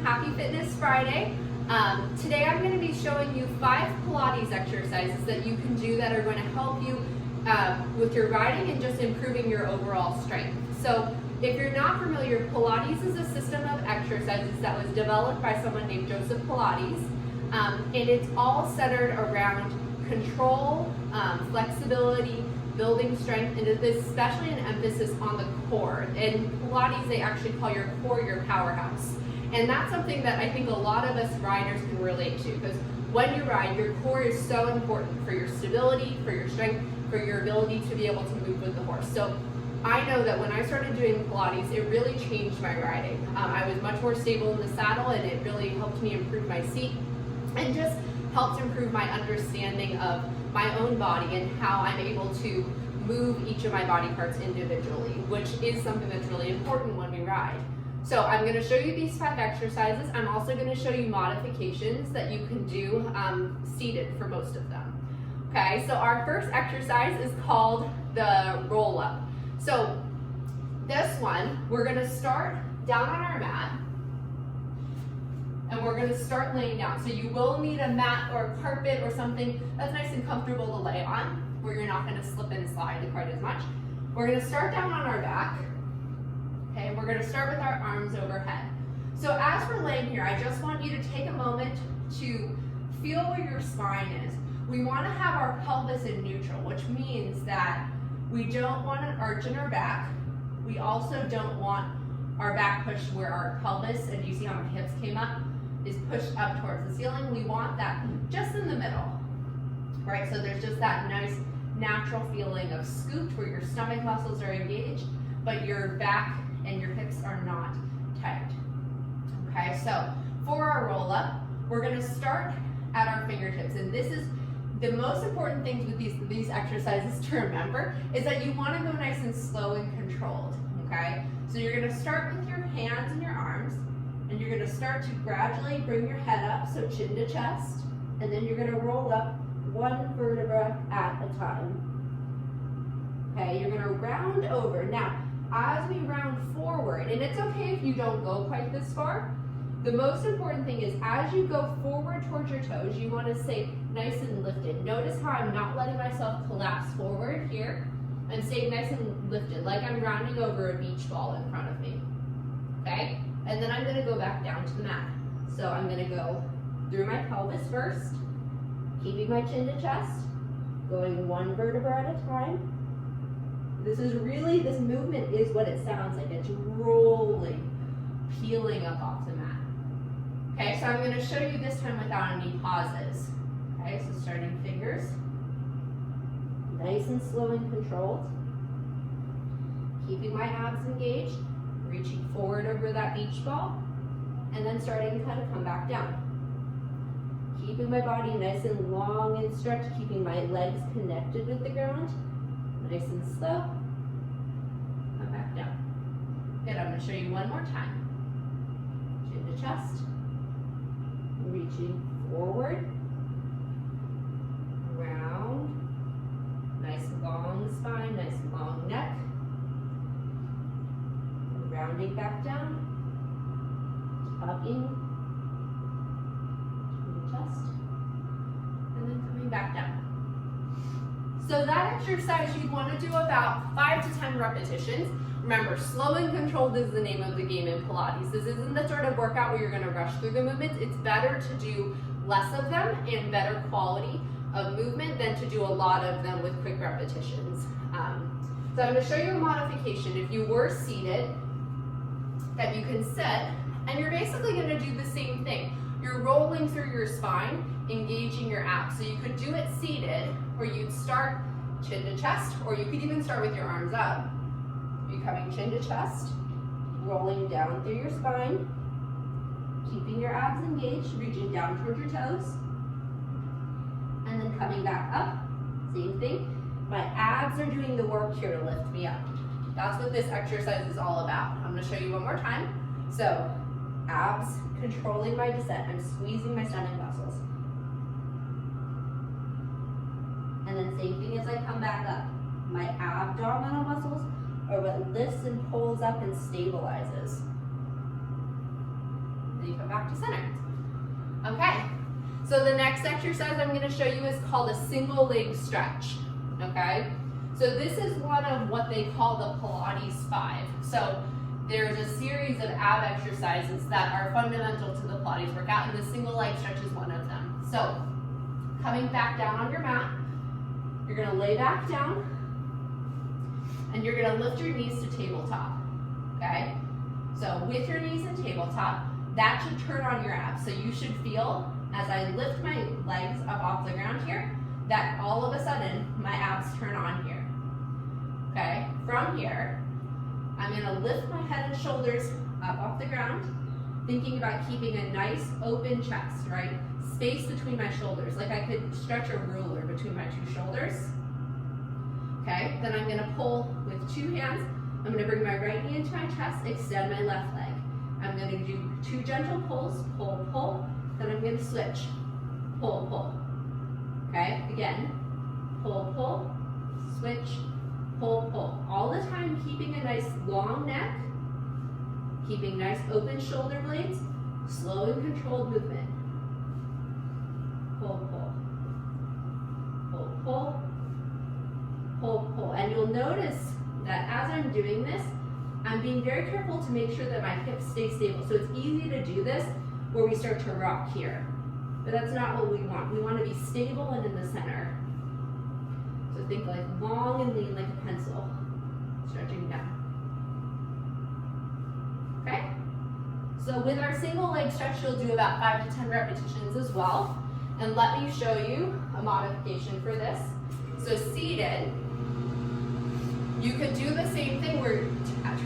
Happy Fitness Friday. Today I'm going to be showing you 5 Pilates exercises that you can do that are going to help you with your riding and just improving your overall strength. So if you're not familiar, Pilates is a system of exercises that was developed by someone named Joseph Pilates, and it's all centered around control, flexibility, building strength, and especially an emphasis on the core. In Pilates, they actually call your core your powerhouse. And that's something that I think a lot of us riders can relate to, because when you ride, your core is so important for your stability, for your strength, for your ability to be able to move with the horse. So I know that when I started doing Pilates, it really changed my riding. I was much more stable in the saddle, and it really helped me improve my seat and just helped improve my understanding of my own body and how I'm able to move each of my body parts individually, which is something that's really important when we ride. So I'm going to show you these 5 exercises. I'm also going to show you modifications that you can do seated for most of them. Okay, so our first exercise is called the roll up. So this one, we're going to start down on our mat, and we're going to start laying down. So you will need a mat or a carpet or something that's nice and comfortable to lay on, where you're not going to slip and slide quite as much. We're going to start down on our back. Okay, we're going to start with our arms overhead. So as we're laying here, I just want you to take a moment to feel where your spine is. We want to have our pelvis in neutral, which means that we don't want an arch in our back. We also don't want our back pushed where our pelvis, and you see how my hips came up, is pushed up towards the ceiling. We want that just in the middle, right? So there's just that nice natural feeling of scooped where your stomach muscles are engaged, but your back and your hips are not tight. Okay, so for our roll up, we're going to start at our fingertips, and this is the most important things with these exercises to remember is that you want to go nice and slow and controlled. Okay, so you're going to start with your hands and your arms, and you're going to start to gradually bring your head up, so chin to chest, and then you're going to roll up one vertebra at a time. Okay, you're going to round over. Now, as we round forward, and it's okay if you don't go quite this far, the most important thing is as you go forward towards your toes, you want to stay nice and lifted. Notice how I'm not letting myself collapse forward here. I'm staying nice and lifted, like I'm rounding over a beach ball in front of me. Okay? And then I'm going to go back down to the mat. So I'm going to go through my pelvis first, keeping my chin to chest, going one vertebra at a time. This movement is what it sounds like. It's rolling, peeling up off the mat. Okay, so I'm going to show you this time without any pauses. Okay, so starting fingers, nice and slow and controlled. Keeping my abs engaged, reaching forward over that beach ball, and then starting to kind of come back down. Keeping my body nice and long and stretched, keeping my legs connected with the ground. Nice and slow. Come back down. Good, I'm going to show you one more time. Chin to chest. Reaching forward. Round. Nice long spine, nice long neck. Rounding back down. Tucking. Chin to chest. And then coming back down. So that exercise you'd want to do about 5 to 10 repetitions. Remember, slow and controlled is the name of the game in Pilates. This isn't the sort of workout where you're going to rush through the movements. It's better to do less of them and better quality of movement than to do a lot of them with quick repetitions. So I'm going to show you a modification. If you were seated, that you can sit, and you're basically going to do the same thing. You're rolling through your spine, engaging your abs. So you could do it seated, where you'd start chin to chest, or you could even start with your arms up. You're coming chin to chest, rolling down through your spine, keeping your abs engaged, reaching down towards your toes, and then coming back up. Same thing. My abs are doing the work here to lift me up. That's what this exercise is all about. I'm going to show you one more time. So, abs controlling my descent. I'm squeezing my stomach muscles. And then same thing as I come back up. My abdominal muscles are what lifts and pulls up and stabilizes. Then you come back to center. Okay, so the next exercise I'm going to show you is called a single leg stretch. Okay, so this is one of what they call the Pilates 5. So there's a series of ab exercises that are fundamental to the Pilates workout, and the single leg stretch is one of them. So coming back down on your mat, you're going to lay back down, and you're going to lift your knees to tabletop. Okay, so with your knees in tabletop, that should turn on your abs. So you should feel, as I lift my legs up off the ground here, that all of a sudden my abs turn on here. Okay, from here, I'm going to lift my head and shoulders up off the ground, thinking about keeping a nice open chest, right? Space between my shoulders, like I could stretch a ruler between my two shoulders. Okay, then I'm going to pull with two hands. I'm going to bring my right knee into my chest, extend my left leg. I'm going to do 2 gentle pulls, pull, pull, then I'm going to switch, pull, pull. Okay, again, pull, pull, switch, pull, pull. All the time keeping a nice long neck, keeping nice open shoulder blades, slow and controlled movement. Pull, pull, pull, pull, pull, pull. And you'll notice that as I'm doing this, I'm being very careful to make sure that my hips stay stable. So it's easy to do this where we start to rock here. But that's not what we want. We want to be stable and in the center. So think like long and lean like a pencil, stretching down. Okay? So with our single leg stretch, you'll do about 5 to 10 repetitions as well. And let me show you a modification for this. So seated, you could do the same thing where you're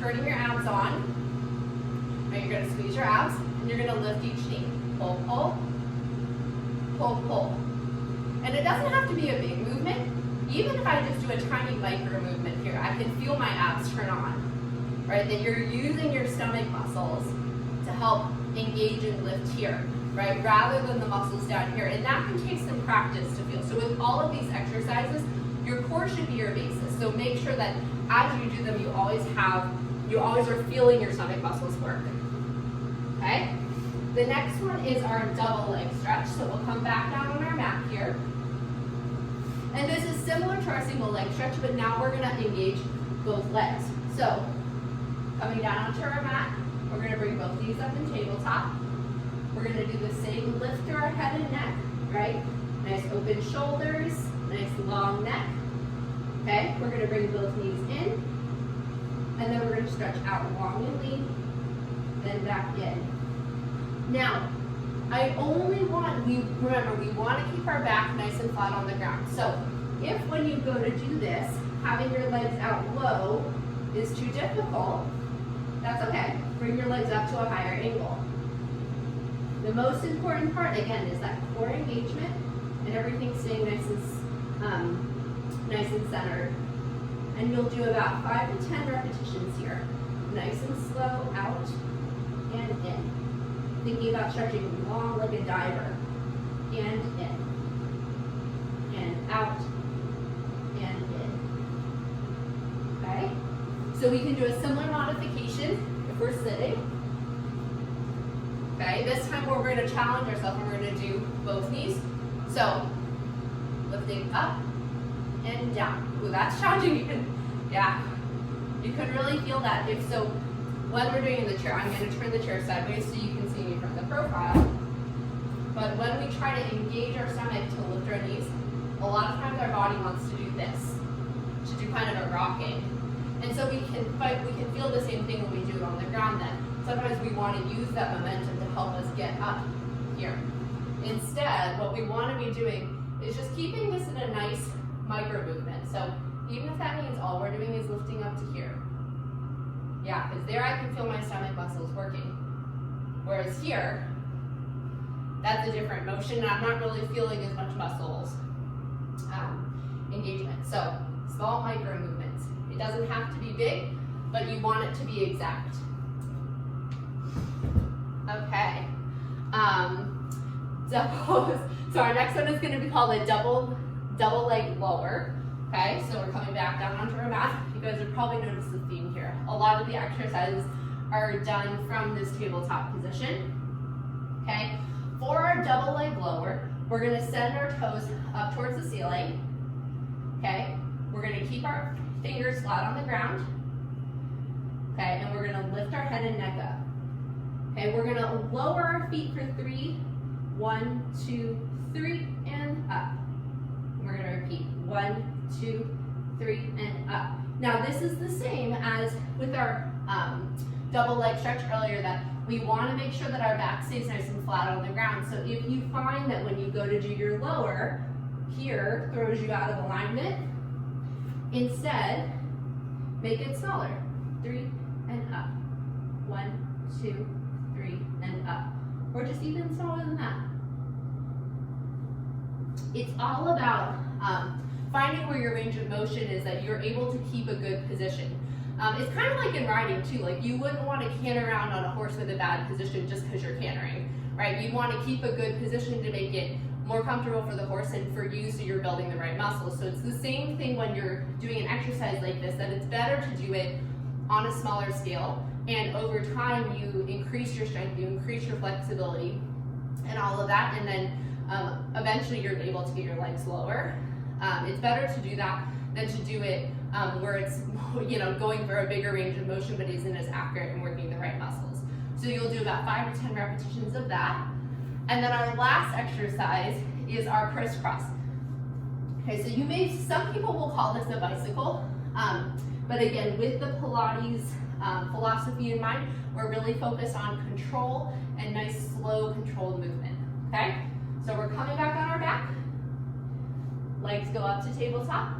turning your abs on. Now you're going to squeeze your abs, and you're going to lift each knee. Pull, pull, pull, pull. And it doesn't have to be a big movement. Even if I just do a tiny micro movement here, I can feel my abs turn on, right? That you're using your stomach muscles to help engage and lift here, right? Rather than the muscles down here. And that can take some practice to feel. So with all of these exercises, your core should be your basis. So make sure that as you do them, you always are feeling your stomach muscles work. Okay? The next one is our double leg stretch. So we'll come back down on our mat here. And this is similar to our single leg stretch, but now we're gonna engage both legs. So coming down onto our mat, we're gonna bring both knees up in tabletop. We're gonna do the same lift through our head and neck, right? Nice open shoulders, nice long neck. Okay, we're gonna bring both knees in, and then we're gonna stretch out long and lean, then back in. Now, remember, we want to keep our back nice and flat on the ground. So if when you go to do this, having your legs out low is too difficult, that's okay. Bring your legs up to a higher angle. The most important part, again, is that core engagement and everything staying nice and centered. And you'll do about 5 to 10 repetitions here. Nice and slow, out and in. Thinking about stretching long like a diver. And in. And out. And in. Okay? So we can do a similar modification if we're sitting. Okay, this time we're going to challenge ourselves and we're going to do both knees. So, lifting up and down. Ooh, that's challenging. You can really feel that. If so, when we're doing in the chair, I'm going to turn the chair sideways so you can see me from the profile. But when we try to engage our stomach to lift our knees, a lot of times our body wants to do this, to do kind of a rocking. And so we can feel the same thing when we do it on the ground then. Sometimes we want to use that momentum to help us get up here. Instead, what we want to be doing is just keeping this in a nice micro movement. So even if that means all we're doing is lifting up to here. Yeah, because there I can feel my stomach muscles working. Whereas here, that's a different motion, and I'm not really feeling as much muscles engagement. So small micro movements. It doesn't have to be big, but you want it to be exact. Okay. So our next one is going to be called a double leg lower. Okay, so we're coming back down onto our mat. You guys have probably noticed the theme here. A lot of the exercises are done from this tabletop position. okay? For our double leg lower, we're gonna send our toes up towards the ceiling, okay? We're gonna keep our fingers flat on the ground, okay? And we're gonna lift our head and neck up, okay? We're gonna lower our feet for 3, 1, 2, 3, and up. And we're gonna repeat, 1, 2, 3, and up. Now this is the same as with our double leg stretch earlier, that we want to make sure that our back stays nice and flat on the ground. So if you find that when you go to do your lower, here throws you out of alignment, instead, make it smaller. 3 and up. 1, 2, 3, and up. Or just even smaller than that. It's all about finding where your range of motion is, that you're able to keep a good position. It's kind of like in riding too, like you wouldn't want to canter around on a horse with a bad position just because you're cantering, right? You'd want to keep a good position to make it more comfortable for the horse and for you, so you're building the right muscles. So it's the same thing when you're doing an exercise like this, that it's better to do it on a smaller scale, and over time you increase your strength, you increase your flexibility and all of that, and then eventually you're able to get your legs lower. It's better to do that than to do it where it's, you know, going for a bigger range of motion but isn't as accurate and working the right muscles. So you'll do about 5 to 10 repetitions of that. And then our last exercise is our crisscross. Okay, so some people will call this a bicycle, but again, with the Pilates philosophy in mind, we're really focused on control and nice, slow, controlled movement, okay? So we're coming back on our back. Legs go up to tabletop.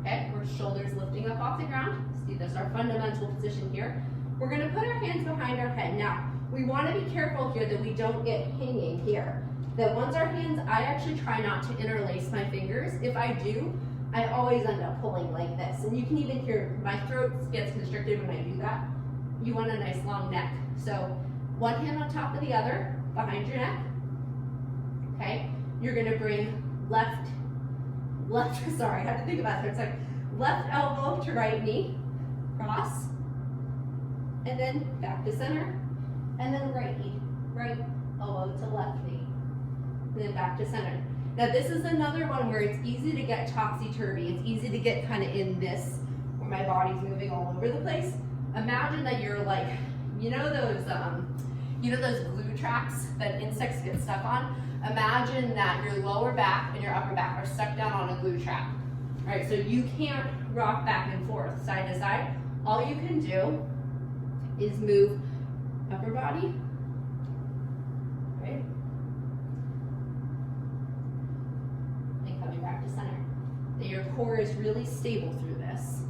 Okay, we're shoulders lifting up off the ground. See, that's our fundamental position here. We're gonna put our hands behind our head. Now, we wanna be careful here that we don't get hanging here. That once our hands, I actually try not to interlace my fingers. If I do, I always end up pulling like this. And you can even hear my throat gets constricted when I do that. You want a nice long neck. So one hand on top of the other, behind your neck. Okay, you're gonna bring sorry, I had to think about that for a second. Left elbow to right knee, cross, and then back to center, and then right knee, right elbow to left knee, and then back to center. Now this is another one where it's easy to get topsy-turvy. It's easy to get kind of in this, where my body's moving all over the place. Imagine that you're like, you know those glue tracks that insects get stuck on? Imagine that your lower back and your upper back are stuck down on a glue track. All right, so you can't rock back and forth, side to side. All you can do is move upper body, right? And coming back to center. That your core is really stable through this.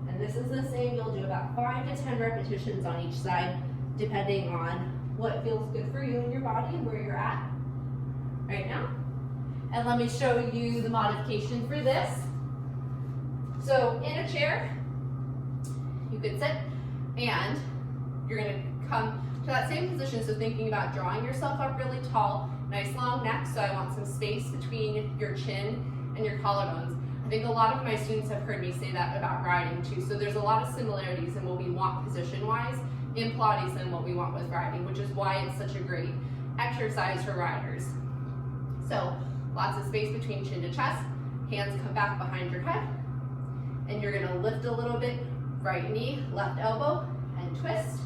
And this is the same, you'll do about 5 to 10 repetitions on each side, depending on what feels good for you and your body and where you're at right now. And let me show you the modification for this. So in a chair, you could sit and you're gonna come to that same position. So thinking about drawing yourself up really tall, nice long neck. So I want some space between your chin and your collarbones. I think a lot of my students have heard me say that about riding too. So there's a lot of similarities in what we want position-wise in Pilates and what we want with riding, which is why it's such a great exercise for riders. So lots of space between chin to chest, hands come back behind your head, and you're gonna lift a little bit, right knee, left elbow, and twist.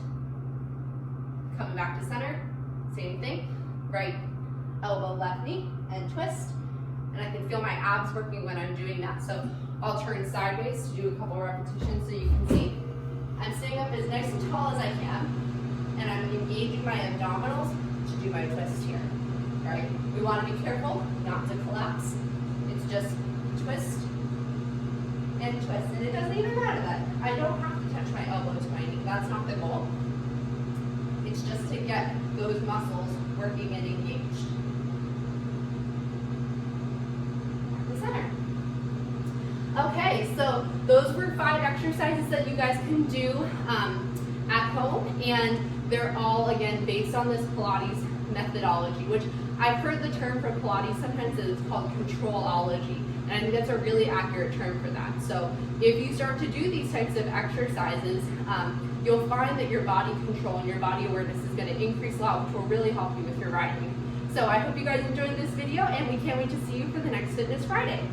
Coming back to center, same thing, right elbow, left knee, and twist. And I can feel my abs working when I'm doing that. So I'll turn sideways to do a couple repetitions so you can see. I'm staying up as nice and tall as I can, and I'm engaging my abdominals to do my twist here. All right, we want to be careful not to collapse. It's just twist and twist, and it doesn't even matter that I don't have to touch my elbow to my knee. That's not the goal. It's just to get those muscles working and engaged. Center. Okay, so those were 5 exercises that you guys can do at home, and they're all, again, based on this Pilates methodology, which I've heard the term for Pilates sometimes that it's called controlology, and I think that's a really accurate term for that. So if you start to do these types of exercises, you'll find that your body control and your body awareness is going to increase a lot, which will really help you with your riding. So I hope you guys enjoyed this video, and we can't wait to see you for the next Fitness Friday.